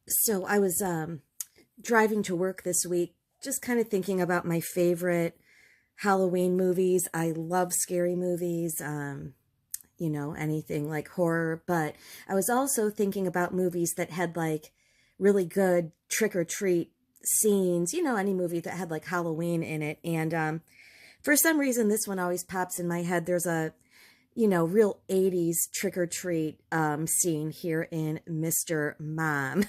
So I was driving to work this week, just kind of thinking about my favorite Halloween movies. I love scary movies, anything like horror, but I was also thinking about movies that had like really good trick or treat scenes, any movie that had like Halloween in it. And for some reason, this one always pops in my head. There's a real 80s trick or treat scene here in Mr. Mom.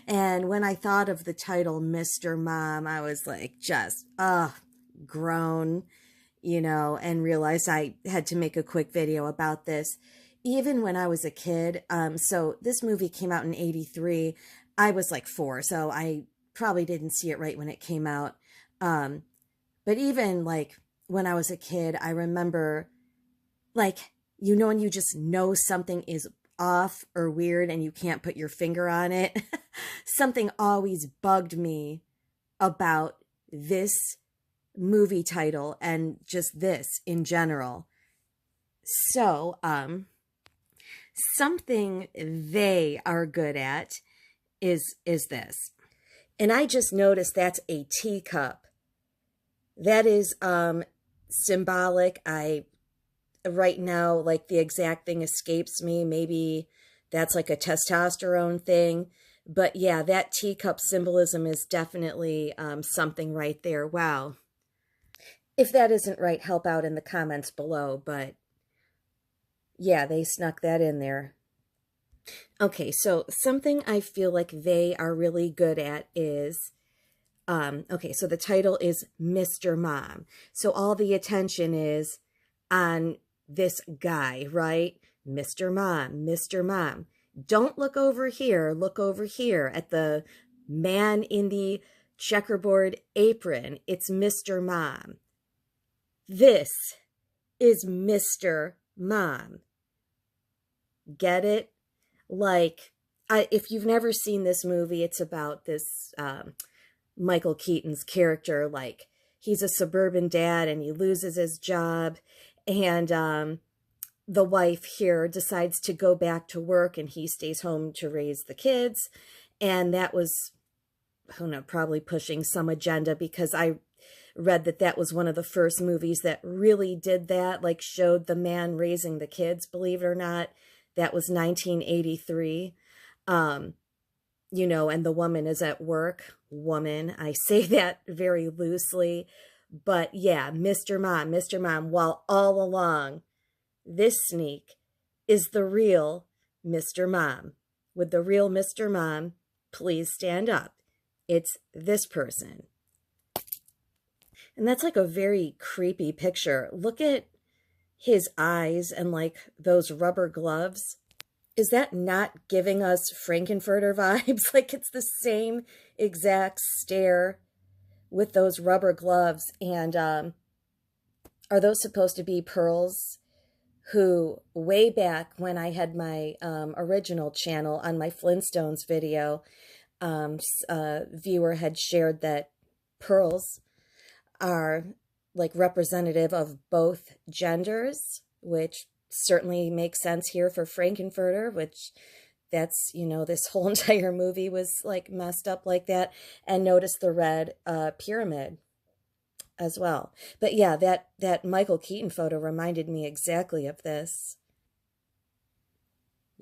And when I thought of the title Mr. Mom, I was like, just, grown, and realized I had to make a quick video about this. Even when I was a kid, so this movie came out in 83. I was like 4, so I probably didn't see it right when it came out. Um, but even like when I was a kid, I remember like, when you just know something is off or weird and you can't put your finger on it. Something always bugged me about this movie title and just this in general. So, something they are good at is this. And I just noticed that's a teacup. That is symbolic. I right now, like, the exact thing escapes me. Maybe that's like a testosterone thing. But yeah, that teacup symbolism is definitely something right there. Wow. If that isn't right, help out in the comments below. But yeah, they snuck that in there. Okay, so something I feel like they are really good at is, okay, so the title is Mr. Mom. So all the attention is on this guy, right? Mr. Mom, Mr. Mom. Don't look over here. Look over here at the man in the checkerboard apron. It's Mr. Mom. This is Mr. Mom. Get it? Like, if you've never seen this movie, it's about this Michael Keaton's character. Like, he's a suburban dad and he loses his job. And the wife here decides to go back to work and he stays home to raise the kids. And that was, I don't know, probably pushing some agenda, because I read that that was one of the first movies that really did that, like showed the man raising the kids, believe it or not. That was 1983. And the woman is at work. Woman, I say that very loosely. But yeah, Mr. Mom, Mr. Mom, while all along, this sneak is the real Mr. Mom. Would the real Mr. Mom please stand up? It's this person. And that's like a very creepy picture. Look at his eyes and like those rubber gloves. Is that not giving us Frankenfurter vibes? Like, it's the same exact stare with those rubber gloves. And are those supposed to be Pearls, who way back when I had my original channel on my Flintstones video, a viewer had shared that Pearls are like representative of both genders, which certainly makes sense here for Frankenfurter, which that's, this whole entire movie was like messed up like that. And notice the red pyramid as well. But yeah, that Michael Keaton photo reminded me exactly of this.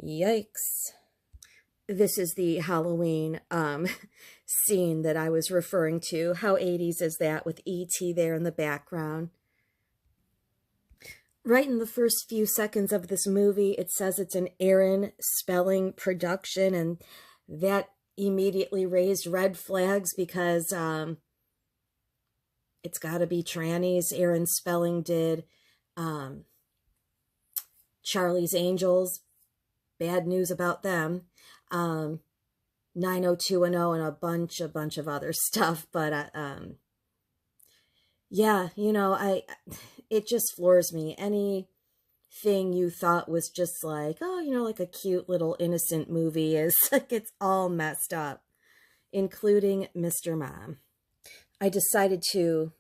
Yikes. This is the Halloween scene that I was referring to. How 80s is that, with E.T. there in the background? Right in the first few seconds of this movie, it says it's an Aaron Spelling production, and that immediately raised red flags, because it's got to be trannies. Aaron Spelling did Charlie's Angels. Bad news about them. 90210 and a bunch of other stuff. But yeah, it just floors me. Anything you thought was just like, oh, like a cute little innocent movie is like, it's all messed up, including Mr. Mom. I decided to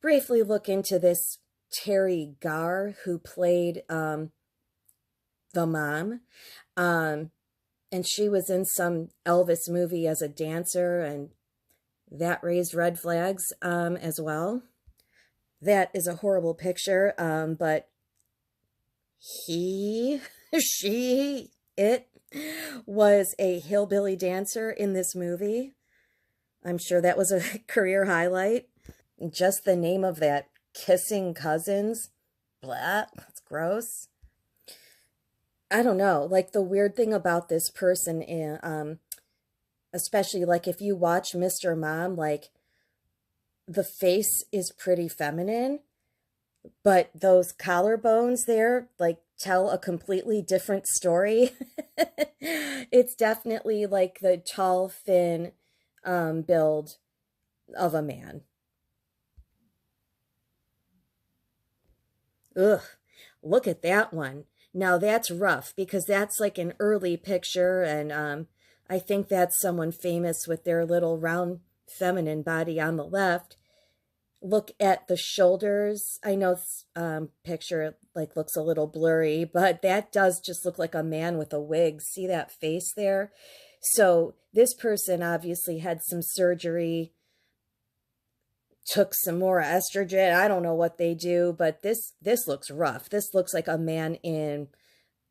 briefly look into this Terry Garr, who played the mom. And she was in some Elvis movie as a dancer, and that raised red flags as well. That is a horrible picture, but he, she, it was a hillbilly dancer in this movie. I'm sure that was a career highlight. Just the name of that, Kissing Cousins. Blah, that's gross. I don't know. Like the weird thing about this person, especially like if you watch Mr. Mom, like the face is pretty feminine, but those collarbones there, like tell a completely different story. It's definitely like the tall, thin build of a man. Ugh, look at that one. Now that's rough because that's like an early picture, and I think that's someone famous with their little round feminine body on the left. Look at the shoulders. I know picture like looks a little blurry, but that does just look like a man with a wig. See that face there? So this person obviously had some surgery, took some more estrogen. I don't know what they do, but this looks rough. This looks like a man in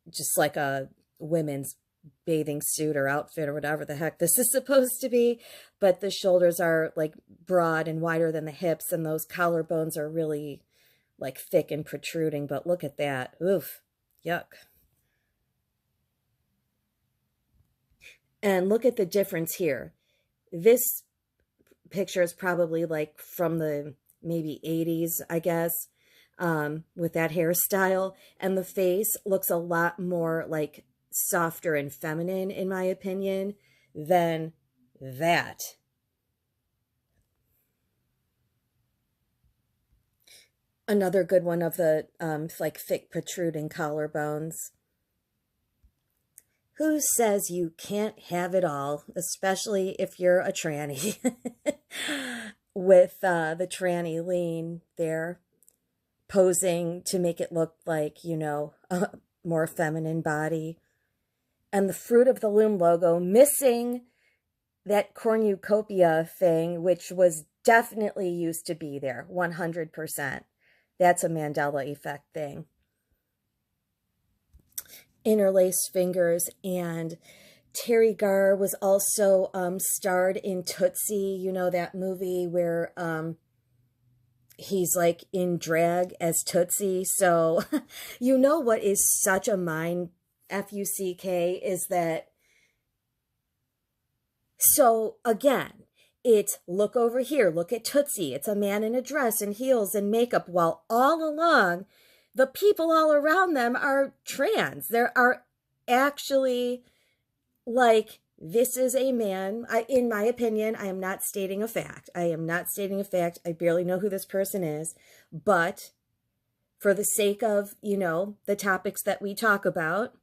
just like a women's bathing suit or outfit or whatever the heck this is supposed to be. But the shoulders are like broad and wider than the hips, and those collarbones are really like thick and protruding. But look at that. Oof. Yuck. And look at the difference here. This picture is probably like from the maybe 80s, I guess, with that hairstyle. And the face looks a lot more like softer and feminine, in my opinion, than that. Another good one of the like thick protruding collarbones. Who says you can't have it all, especially if you're a tranny? With the tranny lean there, posing to make it look like, you know, a more feminine body. And the Fruit of the Loom logo missing that cornucopia thing, which was definitely used to be there, 100%. That's a Mandela effect thing. Interlaced fingers. And Terry Garr was also starred in Tootsie, you know, that movie where he's like in drag as Tootsie. So you know what is such a mind F-U-C-K is that, so again, it's look over here, look at Tootsie. It's a man in a dress and heels and makeup, while all along the people all around them are trans. There are actually like, this is a man. In my opinion, I am not stating a fact. I am not stating a fact. I barely know who this person is, but for the sake of, you know, the topics that we talk about,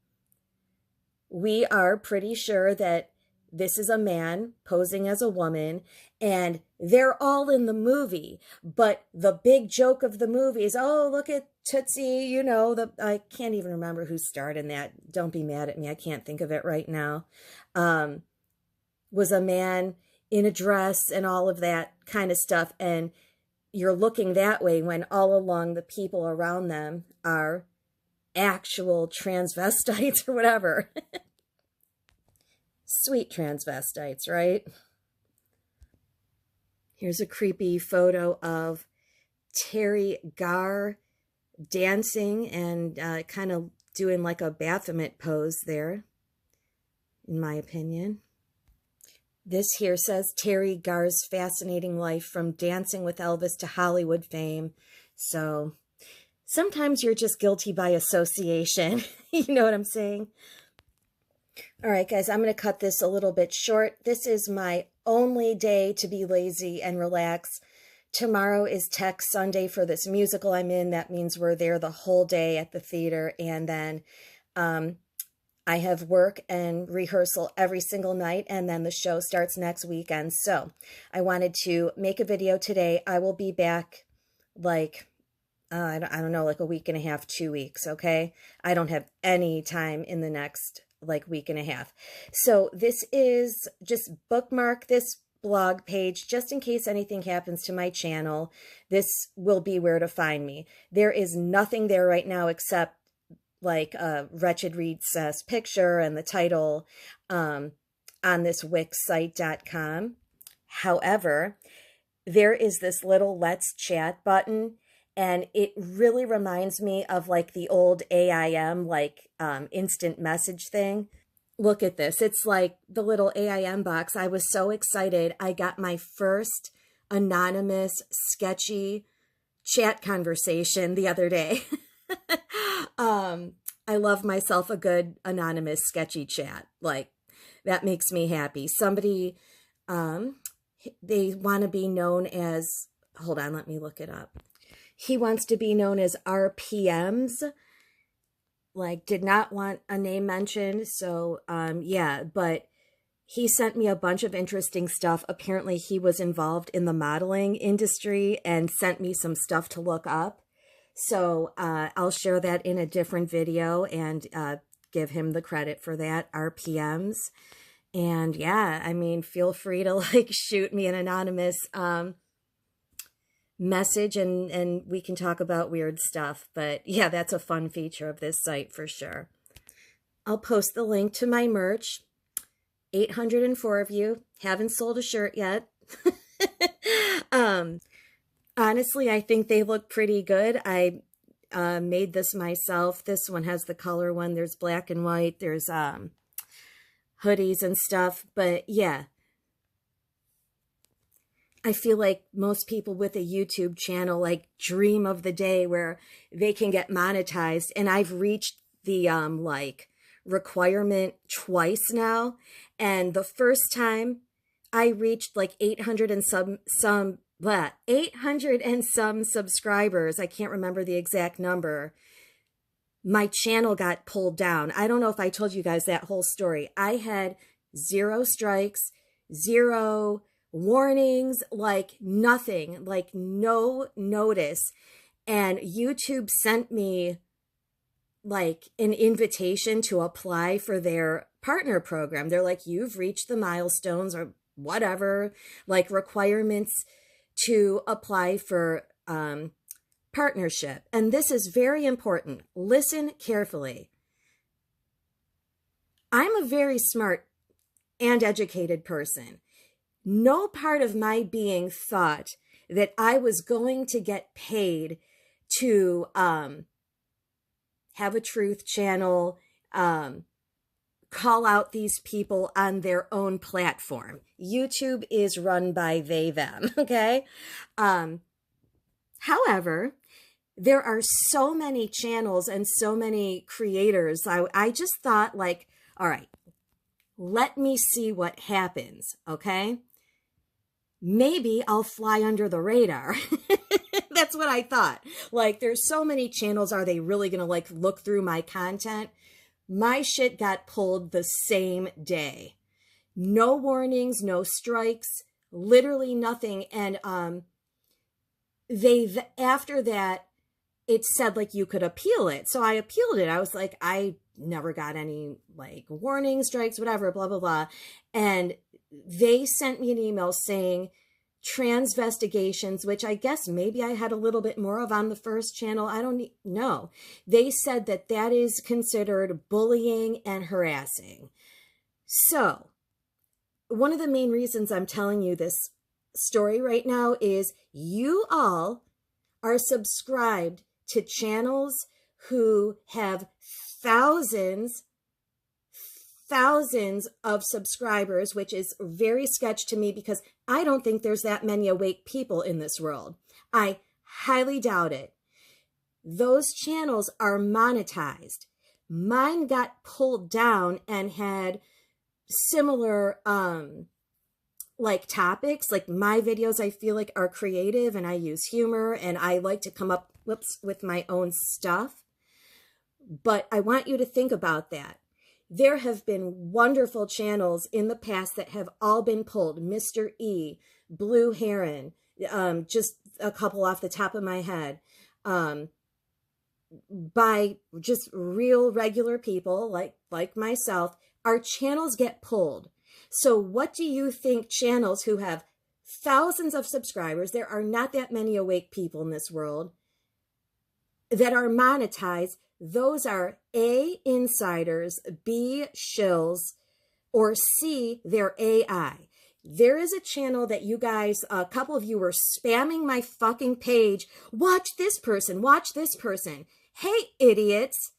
we are pretty sure that this is a man posing as a woman, and they're all in the movie. But the big joke of the movie is, oh, look at Tootsie, you know, I can't even remember who starred in that. Don't be mad at me. I can't think of it right now. Was a man in a dress and all of that kind of stuff. And you're looking that way when all along the people around them are actual transvestites or whatever. Sweet transvestites, right? Here's a creepy photo of Terry Garr dancing and kind of doing like a Baphomet pose there, in my opinion. This here says Terry Garr's fascinating life from Dancing with Elvis to Hollywood fame. So sometimes you're just guilty by association. You know what I'm saying? All right, guys, I'm going to cut this a little bit short. This is my only day to be lazy and relax. Tomorrow is Tech Sunday for this musical I'm in. That means we're there the whole day at the theater. And then I have work and rehearsal every single night. And then the show starts next weekend. So I wanted to make a video today. I will be back like, I don't know, like a week and a half, 2 weeks, okay? I don't have any time in the next like week and a half. So this is just bookmark this blog page just in case anything happens to my channel. This will be where to find me. There is nothing there right now except like a Wretched Recess picture and the title on this wixsite.com. However, there is this little Let's Chat button, and it really reminds me of like the old AIM, like instant message thing. Look at this. It's like the little AIM box. I was so excited. I got my first anonymous, sketchy chat conversation the other day. I love myself a good anonymous, sketchy chat. Like, that makes me happy. Somebody, they want to be known as, hold on, let me look it up. He wants to be known as RPMs. Like, did not want a name mentioned. So, yeah, but he sent me a bunch of interesting stuff. Apparently, he was involved in the modeling industry and sent me some stuff to look up. So, I'll share that in a different video and give him the credit for that, RPMs. And yeah, I mean, feel free to like shoot me an anonymous message and we can talk about weird stuff. But yeah, that's a fun feature of this site for sure. I'll post the link to my merch. 804 of you haven't sold a shirt yet. Honestly, I think they look pretty good. I made this myself. This one has the color one. There's black and white. There's hoodies and stuff. But yeah, I feel like most people with a YouTube channel like dream of the day where they can get monetized. And I've reached the like requirement twice now. And the first time I reached like 800 and some 800 and some subscribers. I can't remember the exact number. My channel got pulled down. I don't know if I told you guys that whole story. I had 0 strikes, 0 warnings, like nothing, like no notice. And YouTube sent me like an invitation to apply for their partner program. They're like, you've reached the milestones or whatever, like requirements to apply for partnership. And this is very important. Listen carefully. I'm a very smart and educated person. No part of my being thought that I was going to get paid to have a truth channel, call out these people on their own platform. YouTube is run by they, them, okay? However, there are so many channels and so many creators. I just thought like, all right, let me see what happens, okay? Maybe I'll fly under the radar. That's what I thought. Like, there's so many channels. Are they really going to like look through my content? My shit got pulled the same day. No warnings, no strikes, literally nothing. And after that, it said like you could appeal it. So I appealed it. I was like, I never got any like warning, strikes, whatever, blah, blah, blah. And they sent me an email saying transvestigations, which I guess maybe I had a little bit more of on the first channel. I don't know. They said that that is considered bullying and harassing. So one of the main reasons I'm telling you this story right now is you all are subscribed to channels who have thousands of subscribers, which is very sketch to me because I don't think there's that many awake people in this world. I highly doubt it. Those channels are monetized. Mine got pulled down and had similar like topics. Like my videos I feel like are creative and I use humor and I like to come up with my own stuff. But I want you to think about that. There have been wonderful channels in the past that have all been pulled. Mr. E, Blue Heron, just a couple off the top of my head. by just real regular people like myself, our channels get pulled. So what do you think channels who have thousands of subscribers, there are not that many awake people in this world, that are monetized, those are A, insiders, B, shills, or C, they're AI. There is a channel that you guys, a couple of you were spamming my fucking page. Watch this person, watch this person. Hey, idiots.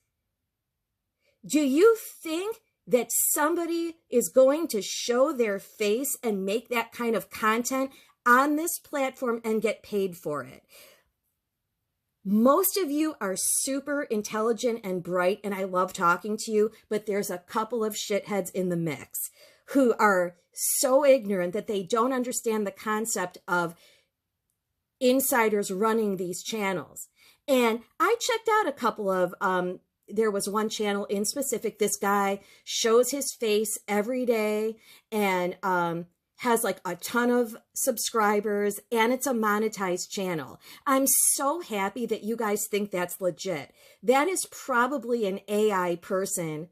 Do you think that somebody is going to show their face and make that kind of content on this platform and get paid for it? Most of you are super intelligent and bright, and I love talking to you, but there's a couple of shitheads in the mix who are so ignorant that they don't understand the concept of insiders running these channels. And I checked out a couple of, there was one channel in specific, this guy shows his face every day and has like a ton of subscribers, and it's a monetized channel. I'm so happy that you guys think that's legit. That is probably an AI person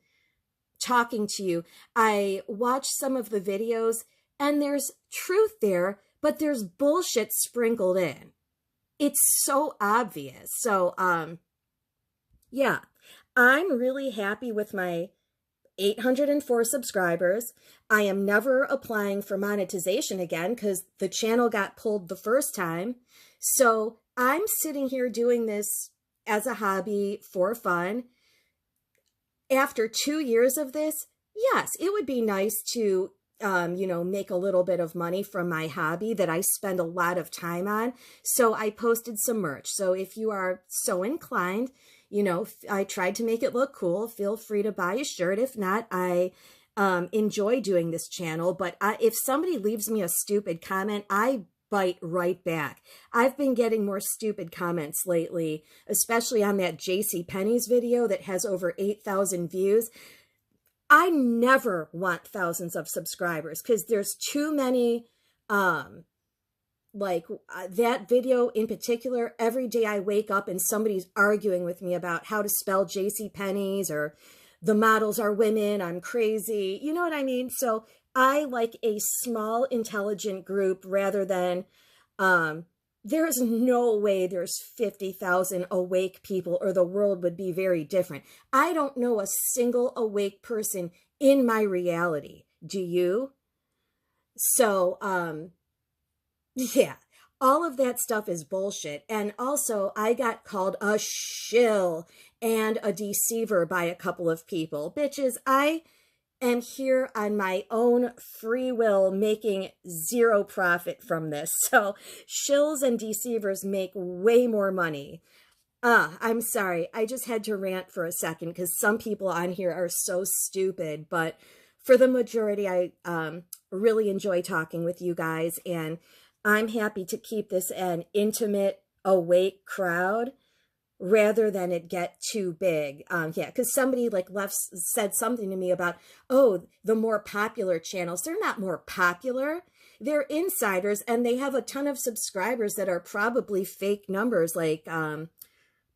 talking to you. I watched some of the videos and there's truth there, but there's bullshit sprinkled in. It's so obvious. So, yeah, I'm really happy with my 804 subscribers. I am never applying for monetization again because the channel got pulled the first time. So I'm sitting here doing this as a hobby for fun. After 2 years of this, yes, it would be nice to, make a little bit of money from my hobby that I spend a lot of time on. So I posted some merch. So if you are so inclined, I tried to make it look cool. Feel free to buy a shirt. If not, I enjoy doing this channel. But if somebody leaves me a stupid comment, I bite right back. I've been getting more stupid comments lately, especially on that JCPenney's video that has over 8,000 views. I never want thousands of subscribers because there's too many, that video in particular. Every day I wake up and somebody's arguing with me about how to spell JCPenney's or the models are women, I'm crazy. You know what I mean? So I like a small, intelligent group rather than, there's no way there's 50,000 awake people or the world would be very different. I don't know a single awake person in my reality. Do you? So, yeah, all of that stuff is bullshit. And also, I got called a shill and a deceiver by a couple of people. Bitches, I am here on my own free will making zero profit from this. So shills and deceivers make way more money. I'm sorry. I just had to rant for a second because some people on here are so stupid. But for the majority, I really enjoy talking with you guys. And I'm happy to keep this an intimate, awake crowd rather than it get too big. Yeah, because somebody said something to me about, oh, the more popular channels. They're not more popular. They're insiders, and they have a ton of subscribers that are probably fake numbers, like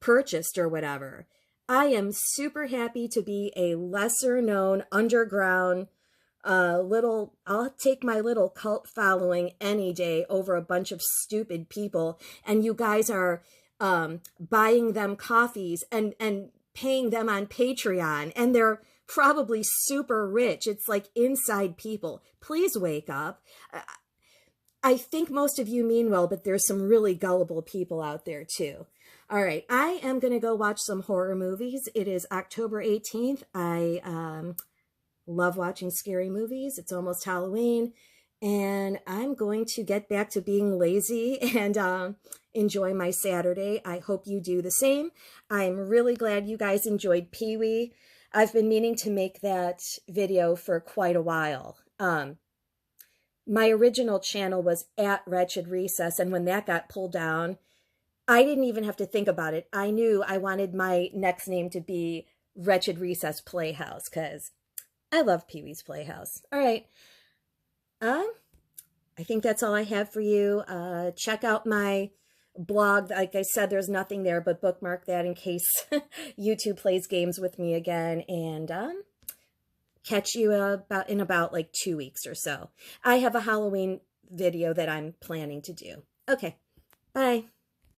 purchased or whatever. I am super happy to be a lesser known underground I'll take my little cult following any day over a bunch of stupid people, and you guys are buying them coffees and paying them on Patreon, and they're probably super rich. It's like inside people. Please wake up. I think most of you mean well, but there's some really gullible people out there too. All right, I am going to go watch some horror movies. It is October 18th. I love watching scary movies. It's almost Halloween. And I'm going to get back to being lazy and enjoy my Saturday. I hope you do the same. I'm really glad you guys enjoyed Pee-wee. I've been meaning to make that video for quite a while. My original channel was at Wretched Recess, and when that got pulled down, I didn't even have to think about it. I knew I wanted my next name to be Wretched Recess Playhouse because I love Pee-wee's Playhouse. All right. I think that's all I have for you. Check out my blog. Like I said, there's nothing there, but bookmark that in case YouTube plays games with me again. And catch you in about like 2 weeks or so. I have a Halloween video that I'm planning to do. Okay, bye.